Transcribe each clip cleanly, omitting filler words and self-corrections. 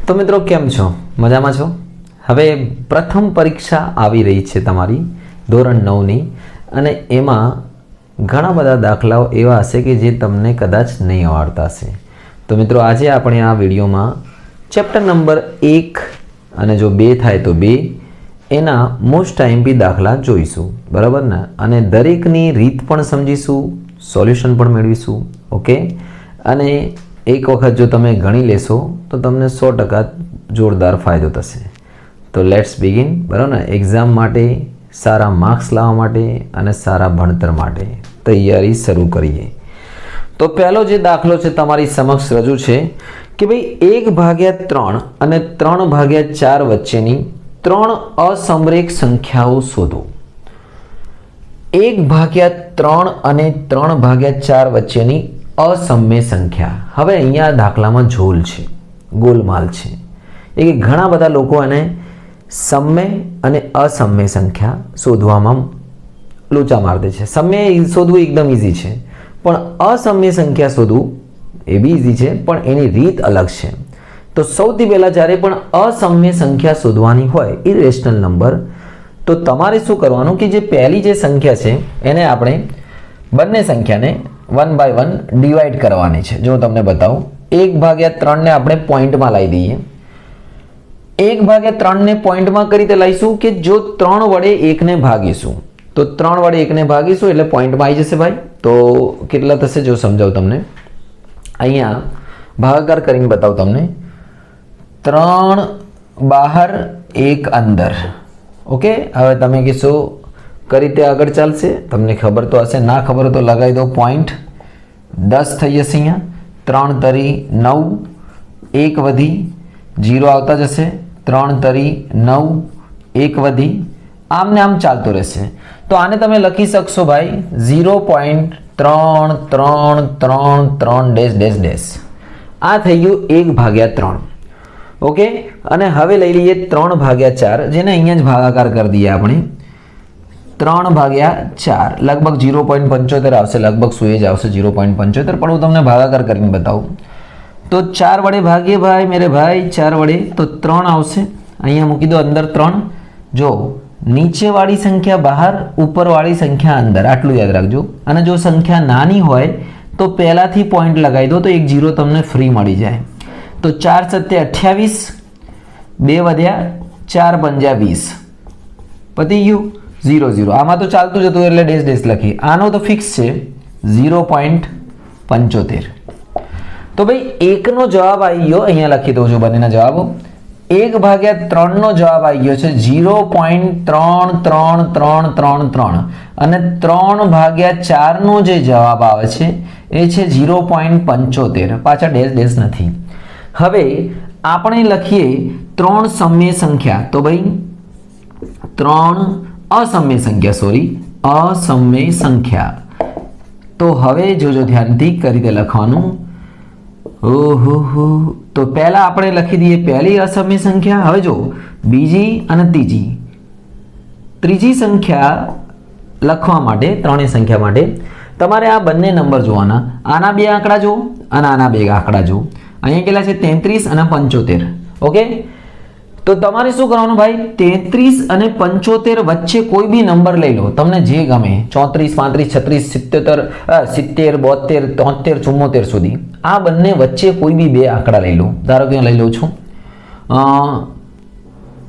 તો મિત્રો કેમ છો? મજામાં છો? હવે પ્રથમ પરીક્ષા આવી રહી છે તમારી ધોરણ 9ની અને એમાં ઘણા બધા દાખલાઓ એવા હશે કે જે તમને કદાચ નહીં આવડતા હશે. તો મિત્રો આજે આપણે આ વિડીયોમાં ચેપ્ટર નંબર 1 અને જો 2 થાય તો 2 એના મોસ્ટ આઈએમપી દાખલા જોઈશું, બરાબર ને? અને દરેકની રીત પણ સમજીશું, સોલ્યુશન પણ મેળવીશું. ઓકે, અને એક વખત જો તમે ગણી લેશો તો તમને 100% જોરદાર ફાયદો થશે. તો લેટ્સ બિગિન, બરાબર ને? એક્ઝામ માટે, સારા માર્ક્સ લાવવા માટે અને સારા ભણતર માટે તૈયારી શરૂ કરીએ. તો પહેલો જે દાખલો છે તમારી સમક્ષ રજૂ છે કે ભાઈ 1/3 અને 3/4 વચ્ચેની 3 અસમરેખ સંખ્યાઓ શોધો. 1/3 અને 3/4 વચ્ચેની અસમ્ય સંખ્યા. હવે અહીંયા દાખલામાં ઝોલ છે, ગોલમાલ છે. એ ઘણા બધા લોકો એને સમ્ય અને અસમ્ય સંખ્યા શોધવામાં લોચા માર દે છે. સમ્ય શોધવું એકદમ ઇઝી છે, પણ અસમ્ય સંખ્યા શોધવું એ બી ઇઝી છે, પણ એની રીત અલગ છે. તો સૌથી પહેલાં જ્યારે પણ અસમ્ય સંખ્યા શોધવાની હોય, ઇરેશનલ નંબર, તો તમારે શું કરવાનું કે જે પહેલી જે સંખ્યા છે એને આપણે બંને સંખ્યાને 1/1 ડિવાઈડ કરવાની છે. જો તમને બતાવું, 1/3 ને આપણે પોઈન્ટમાં લાવી દઈએ. 1/3 ને પોઈન્ટમાં કઈ રીતે લાવીશું કે જો 3 વડે 1 ને ભાગીશું, તો 3 વડે 1 ને ભાગીશું એટલે પોઈન્ટમાં આવી જશે ભાઈ. તો કેટલા થશે જો સમજાવું તમને. અહીંયા ભાગાકાર કરીને બતાવું તમને. 3 બહાર 1 અંદર. ઓકે, હવે તમે કહેશો કઈ રીતે આગળ ચાલશે? તમને ખબર તો હશે, ના ખબર તો લગાવી દો પોઈન્ટ. 10 થઈ જશે અહીંયા. 3 તરી 9, 1 વધી, 0 આવતા જશે. 3 તરી 9, 1 વધી, આમ ને આમ ચાલતો રહેશે. તો આને તમે લખી શકશો ભાઈ 0.33333 આ થઈ ગયું 1/3. ઓકે, અને હવે લઈ લઈએ 3/4, જેને અહીંયા જ ભાગાકાર કરી દઈએ આપણે. 3/4 લગભગ 0.75 આવશે, લગભગ શું જ આવશે 0.75, પણ હું તમને ભાગાકાર કરીને બતાવું. તો 4 વડે ભાગીએ ભાઈ મેરે ભાઈ, 4 વડે તો 3 આવશે. અહીંયા મૂકી દો અંદર 3. જો નીચેવાળી સંખ્યા બહાર, ઉપરવાળી સંખ્યા અંદર, આટલું યાદ રાખજો. અને જો સંખ્યા નાની હોય તો પહેલાથી પોઈન્ટ લગાવી દો, તો એક 0 તમને ફ્રી મળી જાય. તો 4 × 7 = 28, 2 વધ્યા, 4 × 5 = 20, પતી ગયું. 0 0 આમાં તો ચાલતું જતું એટલે ડેશ ડેશ લખી. આનો તો ફિક્સ છે 0.75. તો ભાઈ 1 નો જવાબ આવી ગયો, અહીંયા લખી દઉં છું બંનેના જવાબો. 1/3 નો જવાબ આવી ગયો છે 0.33333 અને 3/4 નો જે જવાબ આવે છે એ છે 0.75. પાછા ડેશ ડેશ નથી. હવે આપણે લખીએ 3 સમ્ય સંખ્યા. તો ભાઈ 3 અસમ્ય સંખ્યા. તો હવે જોજો ધ્યાનથી કઈ રીતે લખવાનું. ઓહો, તો પહેલા આપણે લખી દઈએ પહેલી અસમ્ય સંખ્યા. હવે જો બીજી અને ત્રીજી સંખ્યા લખવા માટે, ત્રણેય સંખ્યા માટે તમારે આ બંને નંબર જોવાના. આના 2 આંકડા જો અને આના 2 આંકડા જો. અહીંયા કેટલા છે 33 અને 75. ઓકે, તો તમારે શું કરવાનું ભાઈ, 33 અને 75 વચ્ચે કોઈ બી નંબર લઈ લો, તમને જે ગમે. 34, 35, 36, 70, 72, 73, 74 સુધી આ બંને વચ્ચે કોઈ બી 2 આંકડા લઈ લો. ધારો કે લઈ લઉં છું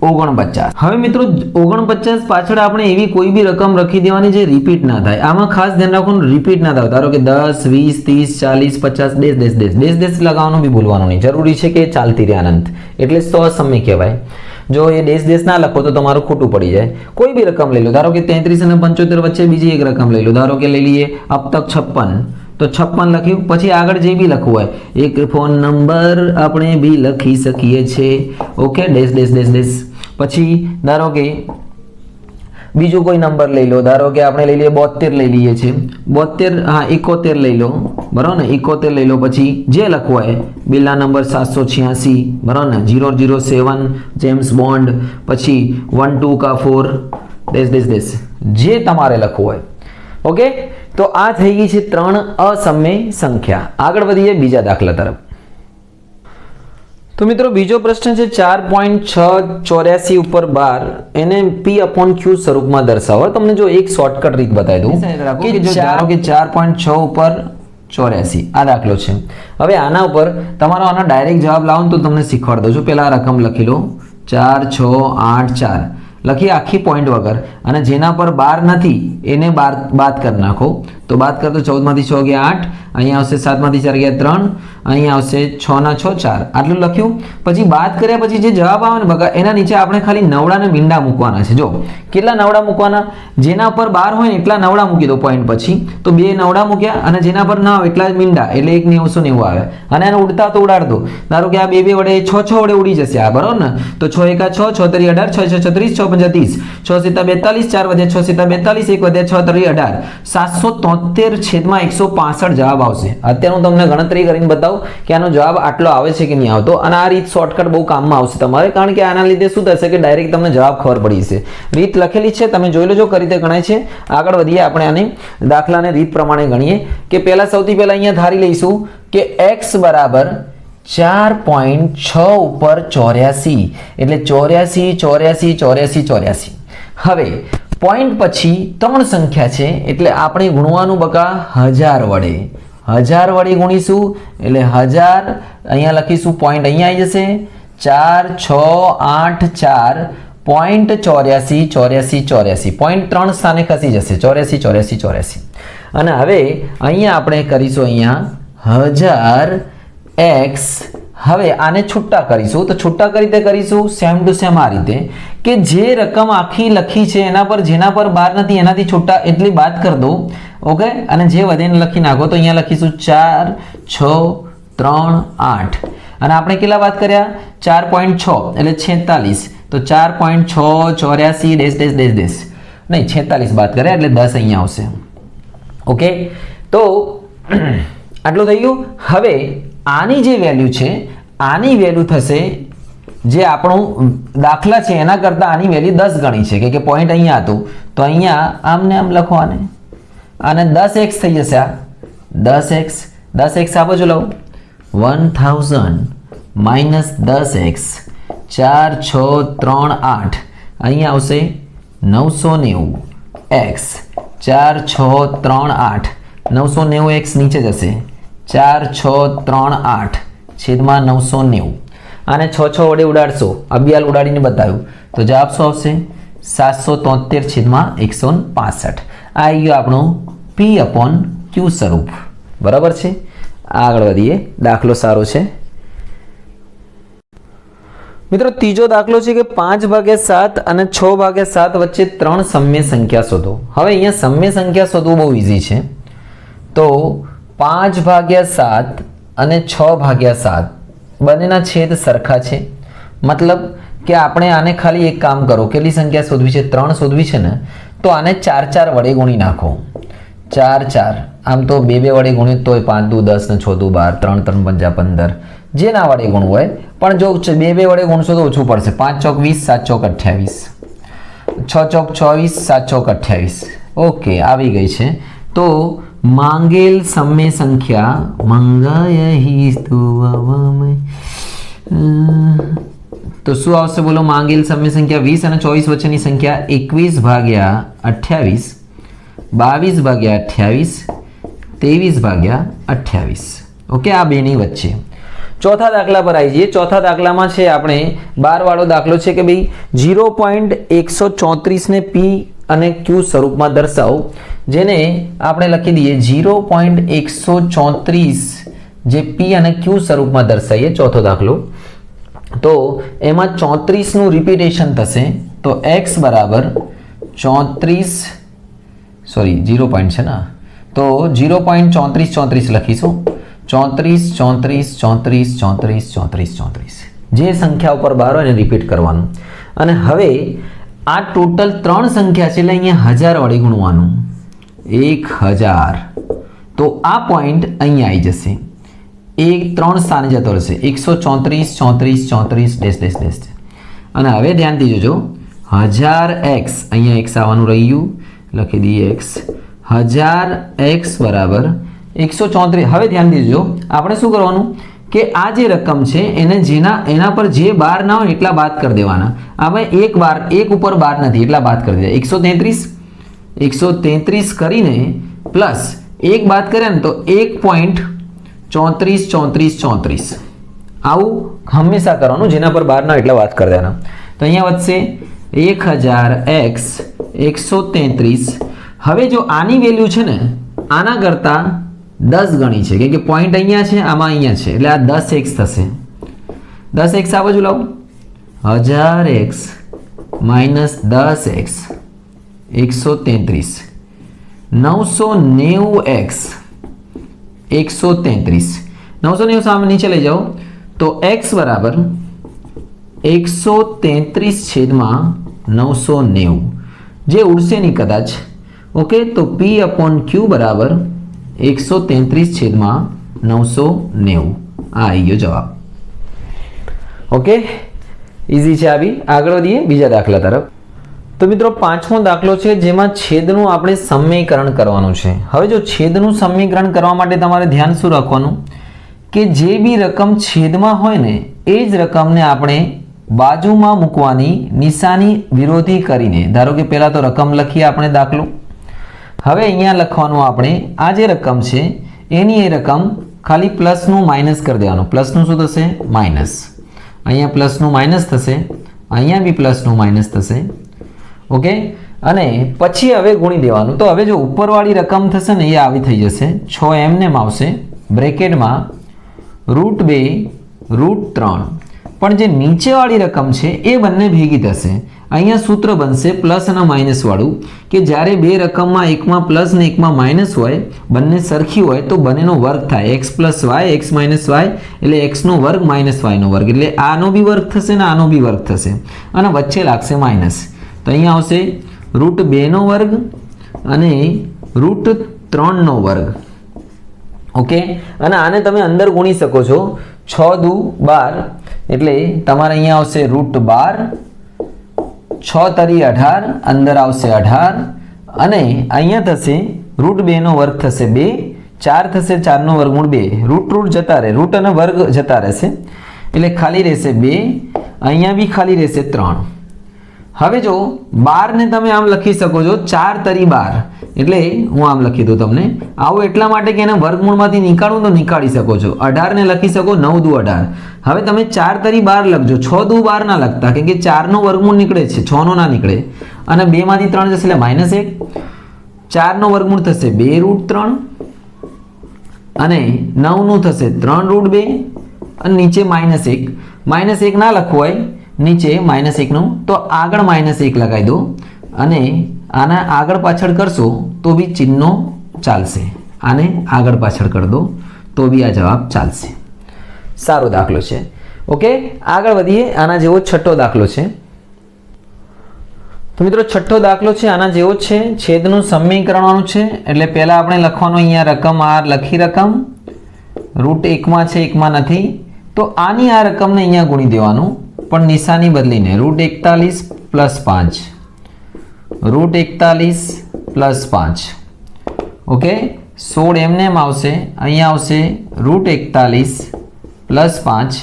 49. હવે મિત્રો 49 પાછળ આપણે એવી કોઈ બી રકમ રાખી દેવાની જે રિપીટ ના થાય. આમાં ખાસ ધ્યાન રાખવાનું, રિપીટ ના થાય. ધારો કે 10, 20, 30, 40, 50 ડેશ લગાવવાનું બી ભૂલવાનું નહીં. જરૂરી છે કે ચાલતી રહે અનંત, એટલે 100 સમય કહેવાય. જો એ ડેશ ના લખો તો તમારું ખોટું પડી જાય. કોઈ બી રકમ લઈ લો. ધારો કે 33 અને 75 વચ્ચે બીજી એક રકમ લઈ લો. ધારો કે લઈ લઈએ અબ તક 56, તો 56 લખ્યું. પછી આગળ જે બી લખવું હોય, એક ફોન નંબર આપણે બી લખી શકીએ છીએ. Okay, dash. પછી ધારો કે બીજો કોઈ નંબર લઈ લો. ધારો કે આપણે લઈ લઈએ 72 લઈ લઈએ છીએ. 72, હા 71 લઈ લો, બરાબર ને? 71 લઈ લો. પછી જે લખવું હોય, બિલ્લા નંબર 786, બરાબર ને? 007 જેમ્સ બોન્ડ, પછી 1 2 કા 4 ડેશ જે તમારે લખવું હોય. ઓકે, તો આ થઈ ગઈ છે 3 અસમ્ય સંખ્યા. આગળ વધીએ બીજા દાખલા તરફ. તો મિત્રો બીજો પ્રશ્ન છે 4.684 ઉપર 12 એને p/q સ્વરૂપમાં દર્શાવો. તમને જો એક શોર્ટકટ રીત બતાવી દઉં કે ધારો કે 4.6 ઉપર 84 આ દાખલો છે. હવે આના ઉપર તમારો આનો ડાયરેક્ટ જવાબ લાવો તો તમને શીખવાડ દઉં છું. પહેલા આ રકમ લખી લો 4684 લખી આખી પોઈન્ટ વગર, અને જેના પર 12 નથી એને બાદ કરી નાખો. તો બાદ કરતો 14 માંથી 6 ગયા 8, અહીંયા આવશે 7 માંથી 4 ગયા 3, અહીંયા આવશે 6 ના 6 4, આટલું લખ્યું. પછી બાદ કર્યા પછી જે જવાબ આવે ને બગા એના નીચે આપણે ખાલી નવડા ને મીંડા મૂકવાના છે. જો કેટલા નવડા મૂકવાના, જેના પર 12 હોય ને એટલા નવડા મૂકી દો પોઈન્ટ પછી. તો 2 નવડા મૂક્યા અને જેના પર ના હોય એટલા મીંડા, એટલે 1990 આવે. અને એને ઉડતા તો ઉડાડ દો. ધારો કે આ 2 વડે 6 વડે ઉડી જશે આ, બરોબર ને? તો 6 1 6 6 3 18 6 6 36 6 5 30 6 7 42 4 વધ્યા 6 7 42 1 વધ્યા 6 3 18 773/165 જવાબ આવશે. અત્યારે હું તમને ગણતરી કરીને બતાવું કે આનો જવાબ આટલો આવે છે કે નહીં આવતો. અને આ રીત શોર્ટકટ બહુ કામમાં આવશે તમારે, કારણ કે આના લીધે શું થશે કે ડાયરેક્ટ તમને જવાબ ખબર પડી જશે. રીત લખેલી છે, તમે જોઈ લેજો કઈ રીતે ગણાય છે. આગળ વધીએ આપણે આને દાખલાને રીત પ્રમાણે ગણીએ. કે પહેલા સૌથી પહેલા અહીંયા ધારી લઈશું કે x બરાબર 4.6 ઉપર 84 એટલે 84 84 84 84. હવે પોઈન્ટ પછી 3 સંખ્યા છે એટલે આપણે ગુણવાનું બકા 1000 વડે. 1000 વડે ગુણીશું એટલે 1000 અહીંયા લખીશું, પોઈન્ટ અહીંયા આવી જશે 4684 પોઈન્ટ 84 84 84, પોઈન્ટ 3 સ્થાને ખસી જશે 84 84 84. અને હવે અહીંયા આપણે કરીશું અહીંયા 1000x. હવે આને છૂટા કરીશું. તો છૂટા કઈ રીતે કરીશું? સેમ ટુ સેમ આ રીતે કે જે રકમ આખી લખી છે એના પર જેના પર 12 નથી એનાથી છૂટા એટલી બાદ કરી દો. ઓકે, અને જે વધે એને લખી નાખો. તો અહીંયા લખીશું 4 6 3 8, અને આપણે કેટલા વાત કર્યા 4.6 એટલે 46. તો 4.6 84 ડેશ ડેશ ડેશ ડેશ નહીં 46 બાદ કર્યા એટલે 10 અહીંયા આવશે. ઓકે, તો આટલું થઈ ગયું. હવે આની જે વેલ્યુ છે આની વેલ્યુ થશે જે આપણું દાખલા છે એના કરતાં આની વેલ્યુ 10 ગણી છે કે પોઈન્ટ અહીંયા હતું. તો અહીંયા આમને આમ લખો, આને 10x થઈ જશે. આ 10x આ બાજુ લાવો 1000 માઇનસ 10x 4 6 3 8 અહીંયા આવશે 990x 4 6 3 8 990x નીચે જશે 4 6 3 8 છેદમાં 990. આને 6 વડે ઉડાડશો, અબિયાલ ઉડાડીને બતાવ્યું તો જવાબ શું આવશે 773/165. આ આવી ગયો આપણું p/q સ્વરૂપ. બરાબર છે. આગળ વધીએ. દાખલો સારો છે મિત્રો. ત્રીજો દાખલો છે કે 5/7 અને 6/7 વચ્ચે 3 સમય સંખ્યા શોધો. હવે અહીંયા સમય સંખ્યા શોધવું બહુ ઈઝી છે. તો 5/7 અને 6/7 બંનેના છેદ સરખા છે. મતલબ કે આપણે આને ખાલી એક કામ કરો, કેટલી સંખ્યા શોધવી છે 3 શોધવી છે ને, તો આને 4 4 વડે ગુણી નાખો. 4 4 આમ તો 2 2 વડે ગુણ્યું તોય 5 દુ 10 ને 6 દુ 12 3 3 5 15 જે ના વડે ગુણવું હોય, પણ જો 2 2 વડે ગુણશો તો ઓછું પડશે. 5 ચોક 20 7 ચોક 28 6 ચોક 24 7 ચોક 28. ઓકે, આવી ગઈ છે. તો માંગેલ સમય સંખ્યા તો શું આવશે બોલો? માંગેલ સમય સંખ્યા 20 અને 24 વચ્ચેની સંખ્યા 21/28 22/28 23/28. ઓકે, આ બેની વચ્ચે. ચોથા દાખલા પર આવી જઈએ. ચોથા દાખલામાં છે આપણે 12 વાળો દાખલો છે કે ભાઈ 0.134 ને p અને q સ્વરૂપમાં દર્શાવો. જેને આપણે લખી દઈએ 0.134 જે p અને q સ્વરૂપમાં દર્શાવીએ. ચોથો દાખલો. તો એમાં 34 નું રિપીટેશન થશે. તો x બરાબર 34 સોરી 0 પોઈન્ટ છે ને, તો 0.34 લખીશું. 34 34 34 34 34 34 જે સંખ્યા ઉપર 12 એને રિપીટ કરવાનું. અને હવે આ ટોટલ 3 સંખ્યા છે એટલે અહીંયા 1000 વડે ગુણવાનું. 1000. તો આ પોઈન્ટ અહીંયા આવી જશે. એ 3 સ્થાને જતો રહેશે 134 34 34 ડેશ ડેશ ડેશ. અને હવે ધ્યાનથી જોજો 1000x અહીંયા x આવવાનું રહ્યું, લખી દઈએ x. 1000x બરાબર 134. હવે ધ્યાનથી જોજો આપણે શું કરવાનું કે આ જે રકમ છે એને એના પર જે બાર ના હોય એટલા બાદ કરી દેવાના. હવે એક ઉપર બાર નથી એટલા બાદ કરી દે. 133 કરીને પ્લસ એક બાદ કર્યા ને તો 1.34 આવું હંમેશા કરવાનું, જેના પર બાર ના એટલા બાદ કરી દેવાના. તો અહીંયા વધશે 1000x 133. હવે જો આની વેલ્યુ છે ને આના કરતા 10 ગણી છે, કેમ કે પોઈન્ટ અહીંયા છે, આમાં અહીંયા છે, એટલે આ 10x થશે. 10x આ બાજુ લાવો, 1000x માઇનસ 10x 133 990x 133 990 સામે નીચે લઈ જાઓ તો x બરાબર 133 છેદમાં 990 જે ઉડશે નહીં કદાચ. ઓકે, તો p અપોન q બરાબર 133 છેદમાં 990 આ આવી ગયો જવાબ. ઓકે, ઇઝી છે. આવી આગળ વધીએ બીજા દાખલા તરફ. તો મિત્રો પાંચમો દાખલો છે જેમાં છેદનું આપણે સમીકરણ કરવાનું છે. હવે જો છેદનું સમીકરણ કરવા માટે તમારે ધ્યાન શું રાખવાનું કે જે બી રકમ છેદમાં હોય ને એ જ રકમને આપણે બાજુમાં મૂકવાની, નિશાની વિરોધી કરીને. ધારો કે પહેલા તો રકમ લખીએ આપણે દાખલો. હવે અહીંયા લખવાનું આપણે આ જે રકમ છે એની એ રકમ ખાલી પ્લસનું માઇનસ કરી દેવાનું. પ્લસનું શું થશે? માઇનસ. અહીંયા પ્લસનું માઇનસ થશે, અહીંયા બી પ્લસનું માઇનસ થશે. ઓકે, અને પછી હવે ગુણી દેવાનું. તો હવે જો ઉપરવાળી રકમ થશે ને એ આવી થઈ જશે, 6 એમને આવશે બ્રેકેટમાં √2 √3. પણ જે નીચેવાળી રકમ છે એ બંને ભેગી થશે. અહીંયા સૂત્ર બનશે પ્લસ અને માઇનસ વાળું, કે જ્યારે બે રકમમાં એકમાં પ્લસ ને એકમાં માઇનસ હોય, બંને સરખી હોય તો બંનેનો વર્ગ થાય. x + y x - y એટલે x નો વર્ગ માઇનસ y નો વર્ગ, એટલે આનો બી વર્ગ થશે ને આનો બી વર્ગ થશે, અને વચ્ચે લાગશે માઇનસ. તો અહીંયા આવશે √2 નો વર્ગ અને √3 નો વર્ગ. ઓકે, અને આને તમે અંદર ગુણી શકો છો. 6 દુ 12 એટલે તમારે અહીંયા આવશે √12, 6 તરી 18, અંદર આવશે 18, અને અહીંયા થશે √2 નો વર્ગ થશે 2, 4 થશે 4 નો વર્ગમૂળ 2, રૂટ જતા રહે, રૂટ અને વર્ગ જતા રહેશે એટલે ખાલી રહેશે 2, અહીંયા બી ખાલી રહેશે 3. હવે જો 12 ને તમે આમ લખી શકો છો 4 તરી 12, એટલે હું આમ લખી દઉં તમને. આવું એટલા માટે કે એના વર્ગમૂળમાંથી નીકાળવું તો નીકાળી શકો છો. 18 ને લખી શકો 9 દુ 18. હવે તમે 4 તરી 12 લખજો, 6 દુ 12 ના લખતા, કેમ કે 4 નો વર્ગમૂળ નીકળે છે, 6 નો ના નીકળે, અને 2 માંથી 3 જશે એટલે -1. 4 નો વર્ગમૂળ થશે 2 √3, અને 9 નું થશે 3 √2, અને નીચે -1. -1 ના લખવું હોય નીચે -1 નું તો આગળ -1 લગાવી દો, અને આના આગળ પાછળ કરશો તો બી ચિહ્નો ચાલશે. આને આગળ પાછળ કરી દો તો બી આ જવાબ ચાલશે. સારો દાખલો છે. ઓકે, આગળ વધીએ. આના જેવો છઠ્ઠો દાખલો છે. તો મિત્રો છઠ્ઠો દાખલો છે આના જેવો જ છે. છેદનું સમીકરણનું છે, એટલે પહેલા આપણે લખવાનું અહીંયા રકમ r લખી, રકમ √1 માં છે, 1 માં નથી, તો આની આ રકમને અહીંયા ગુણી દેવાનું, પણ નિશાની બદલીને √41 + 5, √41 + 5. ઓકે, 16 એમને એમ આવશે, અહીંયા આવશે √41 + 5,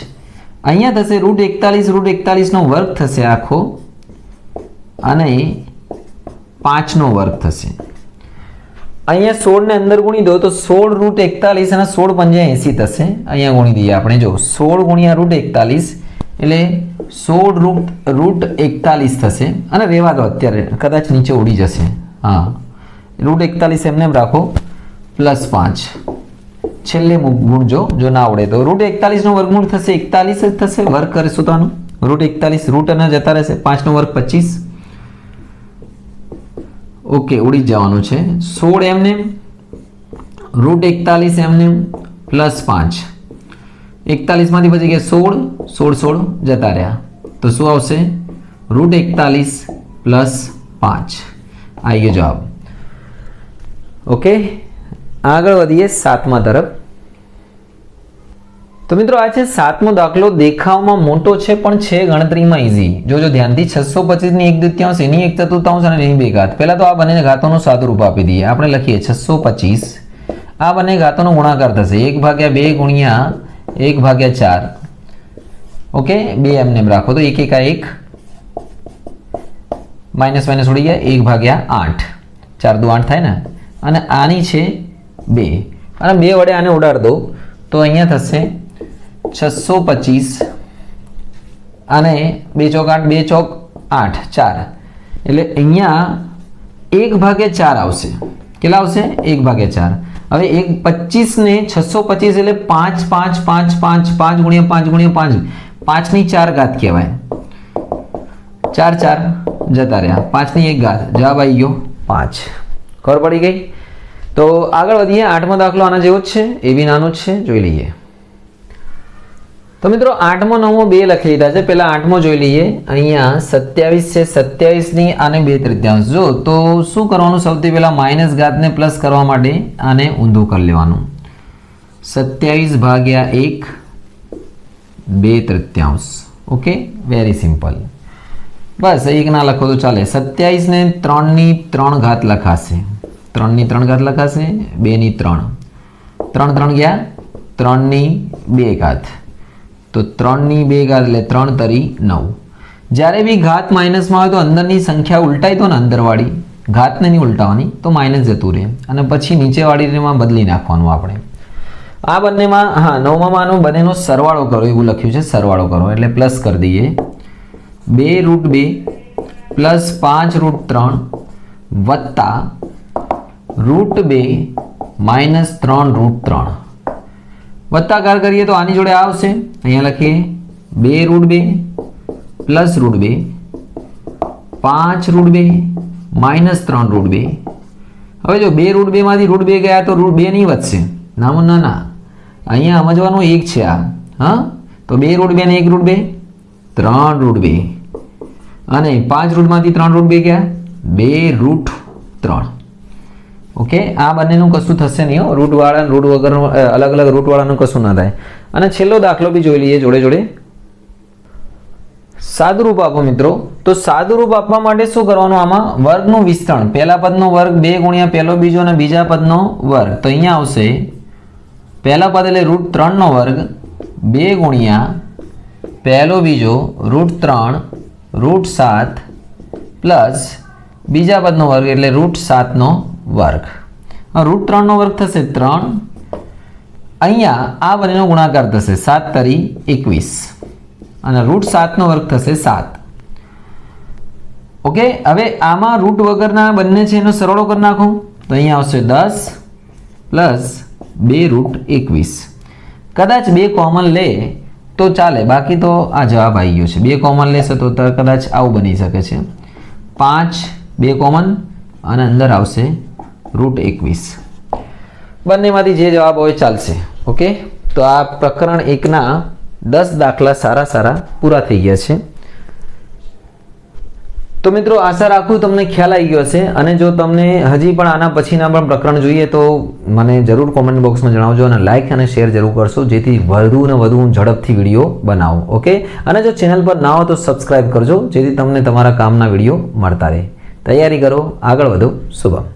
અહીંયા થશે √41 નો વર્ગ થશે આખો, અને 5 નો વર્ગ થશે. અહીંયા 16 ને અંદર ગુણી દો તો 16 √41 અને 16 × 5 80 થશે. અહીંયા ગુણી દઈએ આપણે, જો 16 × √41 એટલે 16 √41 થશે, અને રહેવા દો અત્યારે, કદાચ નીચે ઉડી જશે. હા, √41 એમને એમ રાખો, +5 છેલ્લે ગુણજો, જો ના આવડે તો. √41 નો વર્ગમૂળ થશે 41 જ થશે, વર્ગ કરીશું તો આનું √41, રૂટ અને જતા રહેશે, 5 નો વર્ગ 25. ઓકે, ઉડી જવાનું છે. 16 એમને √41 એમને +5, 41 માંથી પછી ગયા 16 જતા રહ્યા, તો શું આવશે? √41 + 5 આવી ગયો જવાબ. ઓકે, આગળ વધીએ 7મા તરફ. તો મિત્રો આ છે 7મો દાખલો. દેખાવમાં મોટો છે પણ છે ગણતરીમાં ઈઝી. જોજો ધ્યાનથી. 625 ની 1/3, એની 1/4 અને એની 2 ઘાત. પહેલા તો આ બંને ઘાતોનું સાદું રૂપ આપી દઈએ. આપણે લખીએ 625, આ બંને ઘાતોનો ગુણાકાર થશે 1/2 × 1/4 ઓકે 2 એમને એમ રાખો તો 1 1 1 માઇનસ માઇનસ ઉડી ગયા 1/8 4 દુ 8 થાય ને અને આની છે 2 અને 2 વડે આને ઉડાડ દો તો અહીંયા થશે 625 અને 2 ચોક 8 2 ચોક 8 4 એટલે અહીંયા 1/4 આવશે કેટલા આવશે 1/4 હવે 25 ને 625 એટલે 5 5 5 5 5 ગુણ્યા 5 ગુણ્યા 5 5 ની 4 ઘાત કહેવાય 4 4 જતા રહ્યા 5 ની 1 ઘાત જવાબ આવી ગયો 5 ખબર પડી ગઈ તો આગળ વધીએ 8મો દાખલો આના જેવો જ છે એ બી નાનો જ છે જોઈ લઈએ તો મિત્રો 8મો 9મો 2 લખી લીધા છે પહેલા 8મો જોઈ લઈએ અહીંયા 27 છે 27 ની આને 2/3 જો તો શું કરવાનું સૌથી પહેલા માઇનસ ઘાતને પ્લસ કરવા માટે આને ઊંધું કરી લેવાનું 27/1 2/3 ઓકે વેરી સિમ્પલ બસ 1 ના લખો તો ચાલે 27 ને 3 ની 3 ઘાત લખાશે 3 ની 3 ઘાત લખાશે 2 ની 3 3 3 ગયા 3 ની 2 ઘાત તો 3 ની 2 ઘાત એટલે 3 તરી 9 જ્યારે બી ઘાત માઇનસમાં આવે તો અંદરની સંખ્યા ઉલટાઈ તો ને અંદરવાળી ઘાતને નહીં ઉલટાવવાની તો માઇનસ જતું રહે અને પછી નીચેવાળીમાં બદલી નાખવાનું આપણે આ બંનેમાં હા 9માનો બંનેનો સરવાળો કરો એવું લખ્યું છે સરવાળો કરો એટલે પ્લસ કરી દઈએ 2√2 પ્લસ 5√3 વત્તા √2 માઇનસ 3√3 વત્તાકાર કરીએ તો આની જોડે આવશે અહીંયા લખીએ 2√2 પ્લસ √2 5√2 માઇનસ 3√2 હવે જો 2√2 માંથી √2 ગયા તો √2 નહીં વધશે ના ના અહીંયા સમજવાનું 1 છે આ હા તો 2√2 ને 1√2 3√2 અને 5 માંથી 3√2 ગયા 2√3 ઓકે આ બંનેનું કશું થશે નહીં રૂટ વાળા રૂટ વગર અલગ અલગ રૂટ વાળાનું કશું ના થાય અને છેલ્લો દાખલો બી જોઈ લઈએ જોડે જોડે સાદુરૂપ આપો મિત્રો તો સાદુરૂપ આપવા માટે શું કરવાનું આમાં વર્ગનું વિસ્તરણ પહેલા પદનો વર્ગ 2 ગુણ્યા પહેલો બીજો અને બીજા પદનો વર્ગ તો અહીંયા આવશે પહેલા પદ એટલે √3 નો વર્ગ 2 ગુણ્યા પહેલો બીજો √3 √7 પ્લસ બીજા પદનો વર્ગ એટલે √7 નો વર્ગ √3 નો વર્ગ થશે 3 અહીંયા આ બંનેનો ગુણાકાર થશે 7 તરી 21 અને √7 નો વર્ગ થશે 7 ઓકે હવે આમાં રૂટ વગરના બંને છે એનો સરવાળો કરી નાખો તો અહીંયા આવશે 10 પ્લસ 2√21 કદાચ 2 કોમન લે તો ચાલે બાકી તો આ જવાબ આવી ગયો છે 2 કોમન લેશે તો કદાચ આવું બની શકે છે 5 2 કોમન અને અંદર આવશે √21 બંનેમાંથી જે જવાબ હોય ચાલશે ઓકે તો આ પ્રકરણ 1ના 10 દાખલા સારા પૂરા થઈ ગયા છે તો મિત્રો આશા રાખું તમને ખ્યાલ આવી ગયો હશે અને જો તમને હજી પણ આના પછીના પણ પ્રકરણ જોઈએ તો મને જરૂર કોમેન્ટ બોક્સમાં જણાવજો અને લાઇક અને શેર જરૂર કરશો જેથી વધુ ને વધુ ઝડપથી વિડીયો બનાવું ઓકે અને જો ચેનલ પર ના હો તો સબસ્ક્રાઇબ કરજો જેથી તમને તમારા કામના વિડીયો મળતા રહે તૈયારી કરો આગળ વધો શુભમ